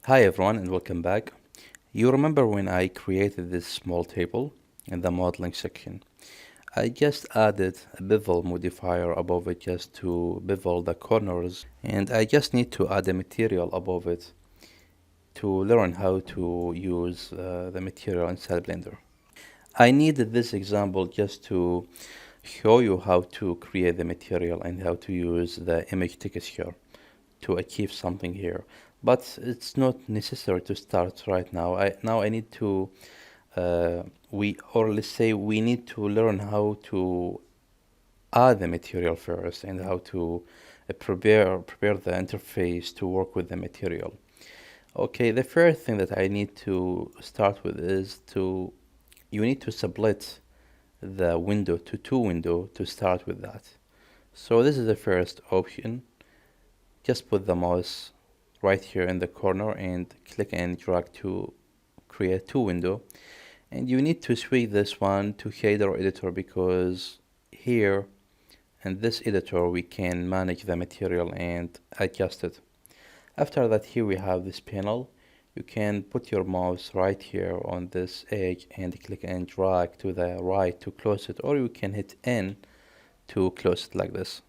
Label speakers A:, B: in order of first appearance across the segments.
A: Hi everyone and welcome back. You remember when I created this small table in the modeling section? I just added a bevel modifier above it just to bevel the corners, and I just need to add a material above it to learn how to use the material inside Blender. I needed this example just to show you how to create the material and how to use the image texture to achieve something here. But it's not necessary to start right now. I need to let's say we need to learn how to add the material first and how to prepare the interface to work with the material. Okay, the first thing that I need to start with is you need to split the window to two window to start with that. So this is the first option. Just put the mouse right here in the corner and click and drag to create two window. And you need to switch this one to shader editor because here in this editor we can manage the material and adjust it. After that, here we have this panel. You can put your mouse right here on this edge and click and drag to the right to close it, or you can hit N to close it like this.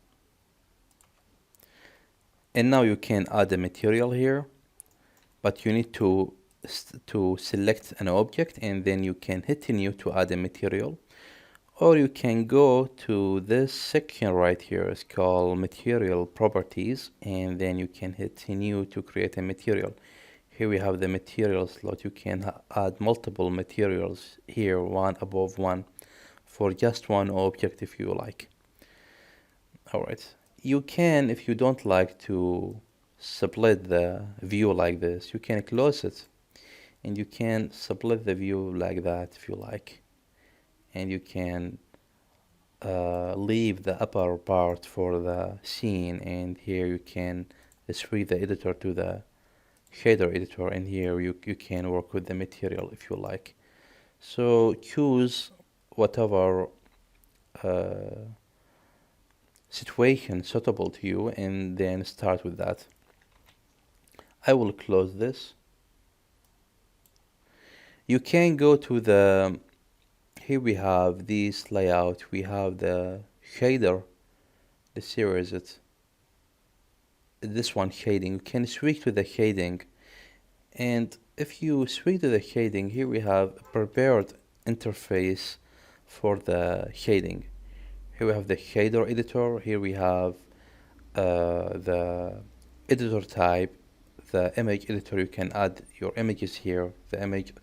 A: And now you can add a material here, but you need to select an object and then you can hit new to add a material, or you can go to this section right here. It's called material properties, and then you can hit new to create a material. Here we have the material slot. You can add multiple materials here, one above one, for just one object if you like. Alright, you can, if you don't like to split the view like this, you can close it and you can split the view like that if you like, and you can leave the upper part for the scene, and here you can switch the editor to the shader editor, and here you can work with the material if you like. So choose whatever situation suitable to you and then start with that. I will close this. You can go to the, here we have this layout, we have the shader, the series, this one shading. You can switch to the shading, and if you switch to the shading, here we have a prepared interface for the shading. Here we have the shader editor. Here we have the editor type, the image editor. You can add your images here. The image,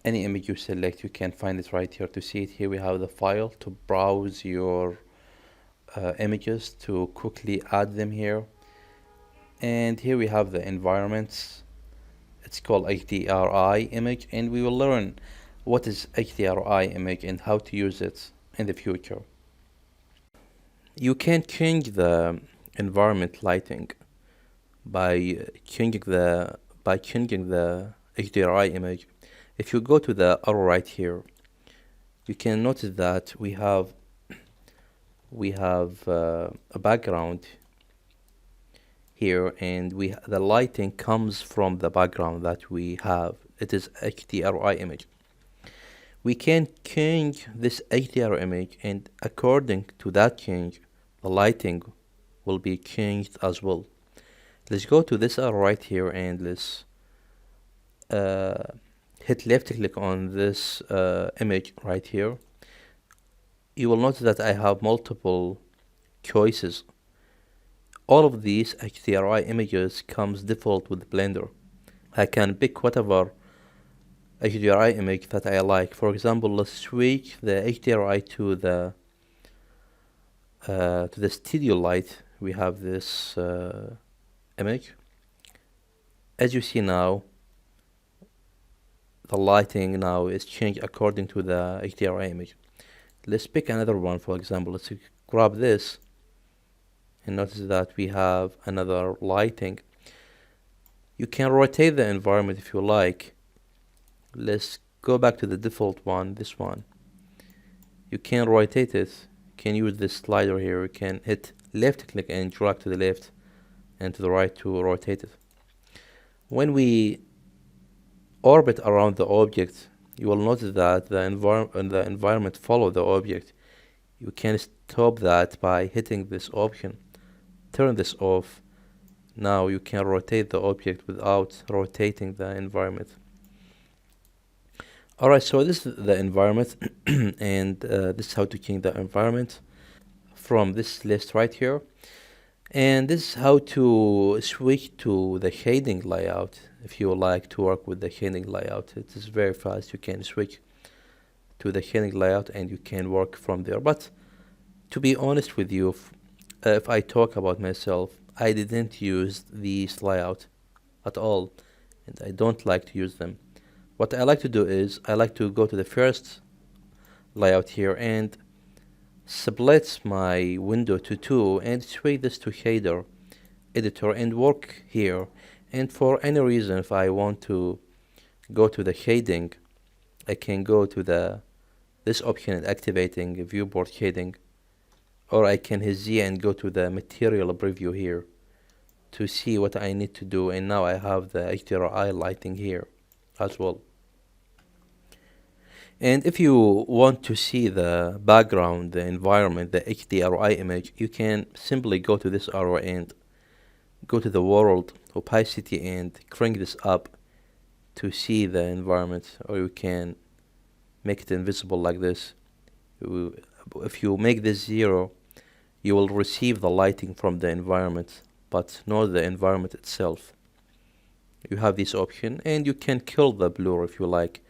A: any image you select, you can find it right here to see it. Here we have the file to browse your images to quickly add them here. And here we have the environments. It's called HDRI image, and we will learn what is HDRI image and how to use it in the future. You can change the environment lighting by changing the HDRI image. If you go to the arrow right here, you can notice that we have a background here, and the lighting comes from the background that we have. It is HDRI image. We can change this HDR image, and according to that change, the lighting will be changed as well. Let's go to this arrow right here and let's hit left click on this image right here. You will notice that I have multiple choices. All of these HDRI images comes default with Blender. I can pick whatever HDRI image that I like. For example, let's switch the HDRI to the studio light. We have this image. As you see now, the lighting now is changed according to the HDRI image. Let's pick another one. For example, let's grab this and notice that we have another lighting. You can rotate the environment if you like. Let's go back to the default one, this one. You can rotate it. You can use this slider here. You can hit left click and drag to the left and to the right to rotate it. When we orbit around the object, you will notice that the environment follow the object. You can stop that by hitting this option. Turn this off. Now you can rotate the object without rotating the environment. Alright, so this is the environment and this is how to change the environment from this list right here. And this is how to switch to the shading layout. If you like to work with the shading layout, it is very fast. You can switch to the shading layout and you can work from there. But to be honest with you, if I talk about myself, I didn't use these layout at all, and I don't like to use them. What I like to do is I like to go to the first layout here and split my window to two and switch this to shader editor and work here. And for any reason, if I want to go to the shading, I can go to this option and activating viewport shading, or I can hit Z and go to the material preview here to see what I need to do. And now I have the HDRI lighting here as well. And if you want to see the background, the environment, the HDRI image, you can simply go to this arrow and go to the world opacity and crank this up to see the environment, or you can make it invisible like this. If you make this 0, you will receive the lighting from the environment, but not the environment itself. You have this option, and you can kill the blur if you like.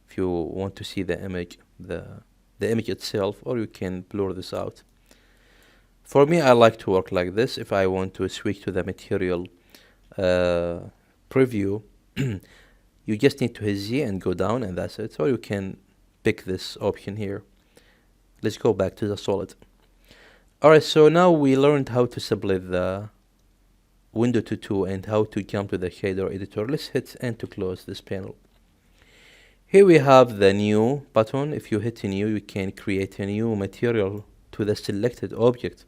A: If you want to see the image, the image itself, or you can blur this out. For me, I like to work like this. If I want to switch to the material preview, you just need to hit Z and go down, and that's it. Or you can pick this option here. Let's go back to the solid. Alright, so now we learned how to split the window to two and how to jump to the shader editor. Let's hit N to close this panel. Here we have the new button. If you hit new, you can create a new material to the selected object.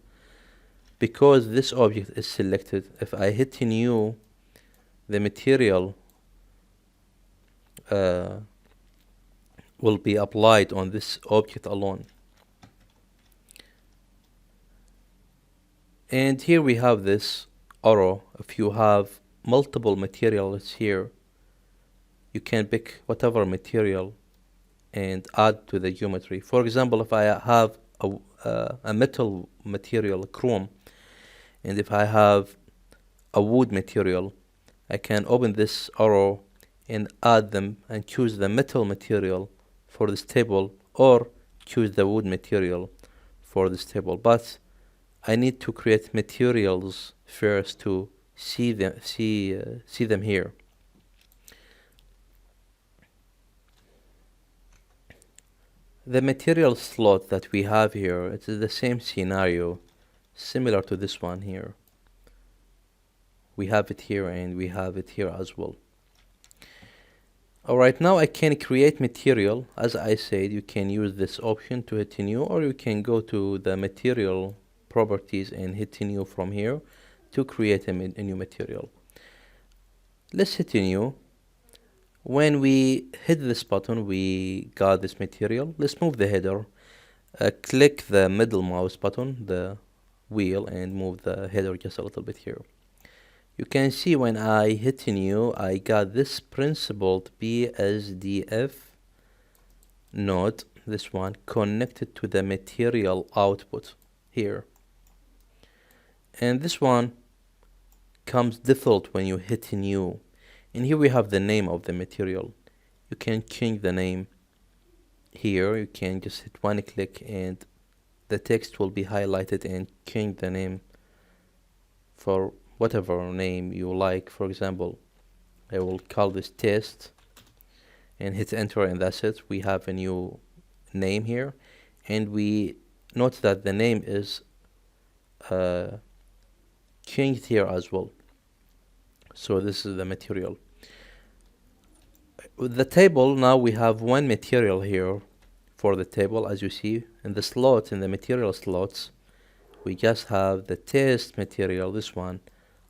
A: Because this object is selected, if I hit new, the material will be applied on this object alone. And here we have this arrow. If you have multiple materials here, you can pick whatever material and add to the geometry. For example, if I have a metal material, chrome, and if I have a wood material, I can open this arrow and add them and choose the metal material for this table, or choose the wood material for this table. But I need to create materials first to see them here. The material slot that we have here, it is the same scenario, similar to this one here. We have it here and we have it here as well. Alright, now I can create material. As I said, you can use this option to hit new, or you can go to the material properties and hit new from here to create a new material. Let's hit new. When we hit this button, we got this material. Let's move the header. Click the middle mouse button, the wheel, and move the header just a little bit here. You can see when I hit new, I got this principled BSDF node, this one, connected to the material output here. And this one comes default when you hit new. And here we have the name of the material. You can change the name here. You can just hit one click and the text will be highlighted and change the name for whatever name you like. For example, I will call this test and hit enter, and that's it. We have a new name here, and we note that the name is changed here as well. So this is the material. With the table, now we have one material here for the table. As you see in the slots, in the material slots, we just have the test material, this one,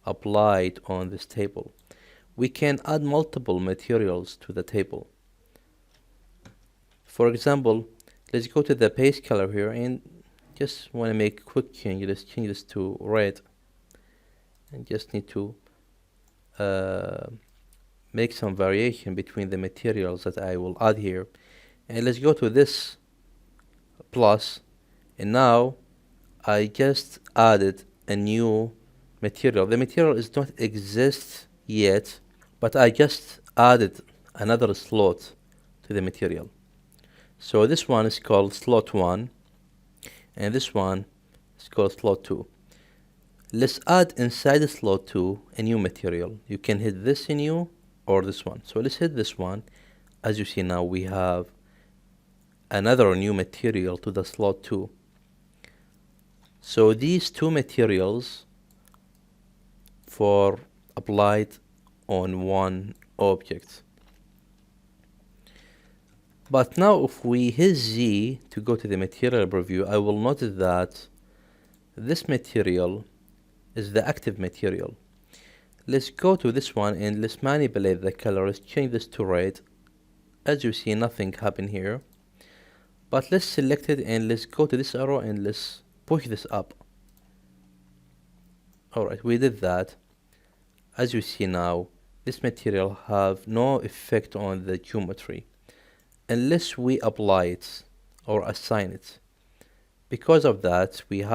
A: applied on this table. we can add multiple materials to the table. For example, let's go to the base color here and just want to make a quick change. Let's change this to red and just need to uh, make some variation between the materials that I will add here. And let's go to this plus, and now I just added a new material. The material is not exist yet, but I just added another slot to the material. So this one is called slot 1 and this one is called slot 2. Let's add inside the slot 2 a new material. You can hit this new or this one. So let's hit this one. As you see now, we have another new material to the slot 2. So these two materials for applied on one object. But now if we hit Z to go to the material preview, I will notice that this material is the active material. Let's go to this one and let's manipulate the color. Let's change this to red. As you see, nothing happened here. But let's select it and let's go to this arrow and let's push this up. Alright, we did that. As you see now, this material have no effect on the geometry unless we apply it or assign it. Because of that, we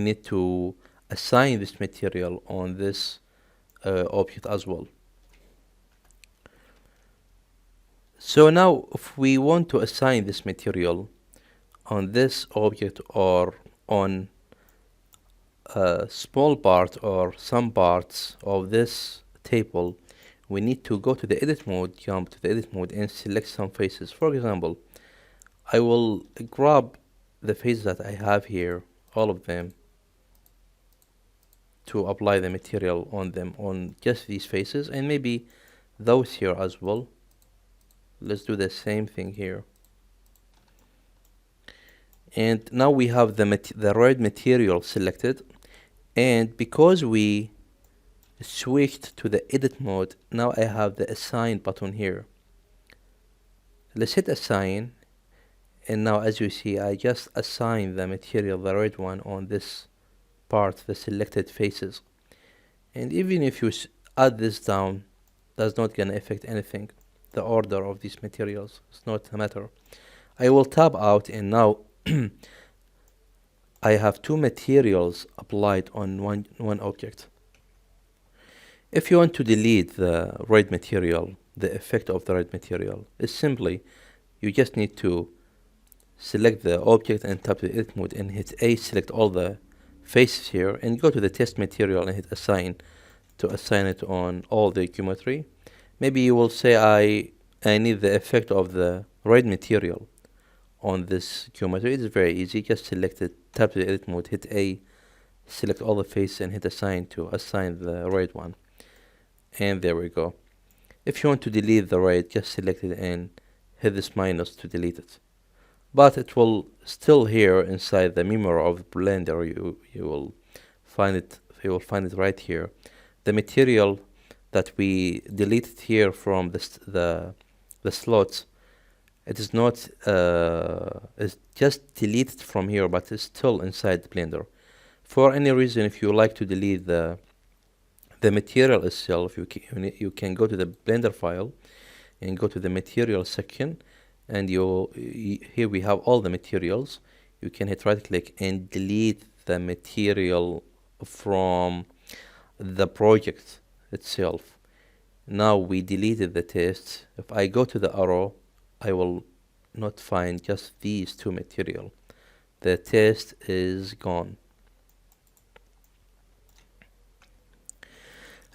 A: need to assign this material on this object as well. So now if we want to assign this material on this object or on a small part or some parts of this table, we need to go to the edit mode, jump to the edit mode and select some faces. For example, I will grab the faces that I have here, all of them, to apply the material on them, on just these faces, and maybe those here as well. Let's do the same thing here. And now we have the red material selected, and because we switched to the edit mode, now I have the assign button here. Let's hit assign, and now as you see, I just assign the material, the red one, on this part, the selected faces. And even if you add this down, that's not gonna affect anything. The order of these materials, it's not a matter. I will tab out, and now I have two materials applied on one object. If you want to delete the red material, the effect of the red material is simply, you just need to select the object and tap the edit mode and hit A, select all the faces here, and go to the test material and hit assign to assign it on all the geometry. Maybe you will say I need the effect of the red material on this geometry. It's very easy, just select it, tap the edit mode, hit A, select all the faces and hit assign to assign the red one. And there we go. If you want to delete the red, just select it and hit this minus to delete it. But it will still here inside the memory of Blender. You will find it right here. The material that we deleted here from the slots, it is not it's just deleted from here, but it's still inside the Blender. For any reason, if you like to delete the material itself, you can go to the Blender file and go to the material section, and here we have all the materials. You can hit right click and delete the material from the project itself. Now we deleted the test. If I go to the arrow, I will not find just these two material. The test is gone.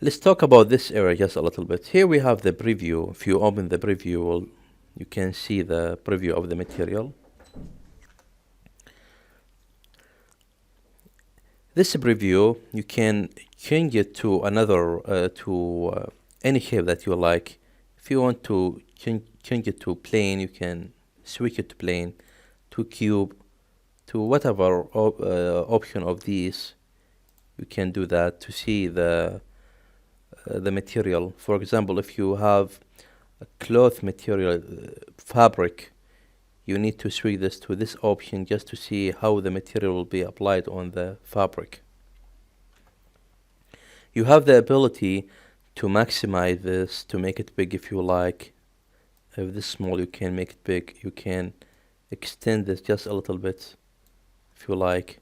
A: Let's talk about this area just a little bit. Here we have the preview. If you open the preview, you can see the preview of the material. This preview, you can change it to another, any shape that you like. If you want to change it to plane, you can switch it to plane, to cube, to whatever option of these. You can do that to see the the material. For example, if you have a cloth material, fabric, you need to switch this to this option just to see how the material will be applied on the fabric. You have the ability to maximize this, to make it big if you like. If this small, you can make it big. You can extend this just a little bit if you like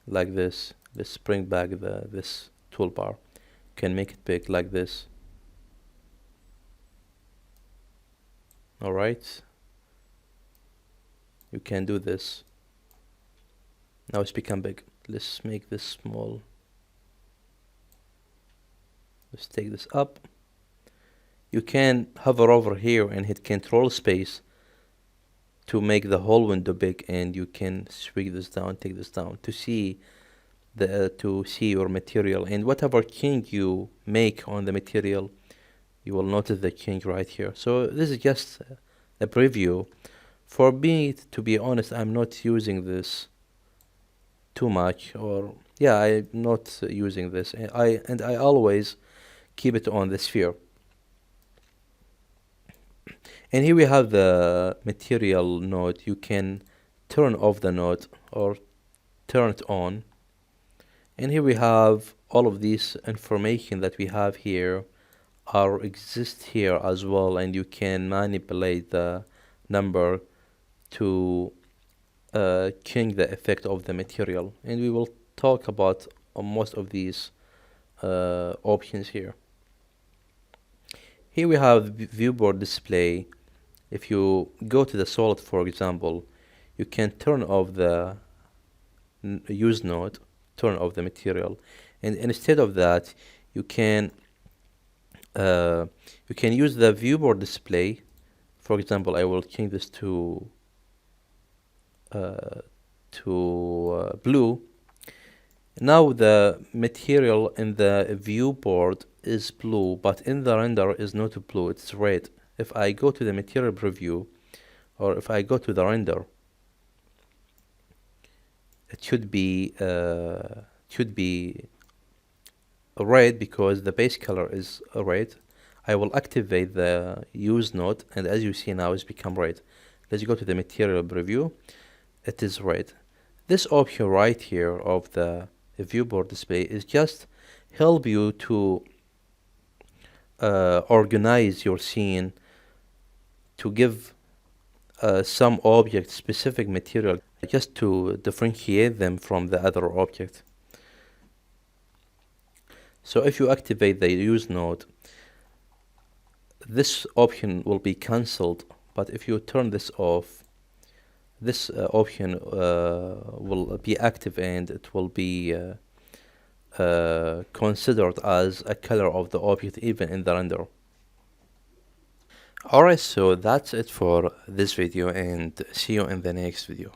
A: this. Let's bring back this toolbar. You can make it big like this. Alright, you can do this. Now it's become big. Let's make this small. Let's take this up. You can hover over here and hit Control Space to make the whole window big, and you can swing this down, take this down to see your material, and whatever change you make on the material, you will notice the change right here. So this is just a preview. For me, to be honest, I'm not using this too much, or yeah, I'm not using this, and I always keep it on the sphere. And here we have the material node. You can turn off the node or turn it on. And here we have all of these information that we have here exist here as well, and you can manipulate the number to change the effect of the material. And we will talk about most of these options here. Here we have viewport display. If you go to the solid, for example, you can turn off the use node, turn off the material, and instead of that, you can use the viewport display. For example, I will change this to blue. Now the material in the viewport is blue, but in the render is not blue, it's red. If I go to the material preview, or if I go to the render, it should be red because the base color is red. I will activate the use node, and as you see now, it's become red. Let's go to the material preview. It is red. This option right here of the viewport display is just help you to organize your scene, to give some object specific material, just to differentiate them from the other object. So if you activate the use node, this option will be cancelled, but if you turn this off, this option will be active, and it will be considered as a color of the object even in the render. Alright, so that's it for this video, and see you in the next video.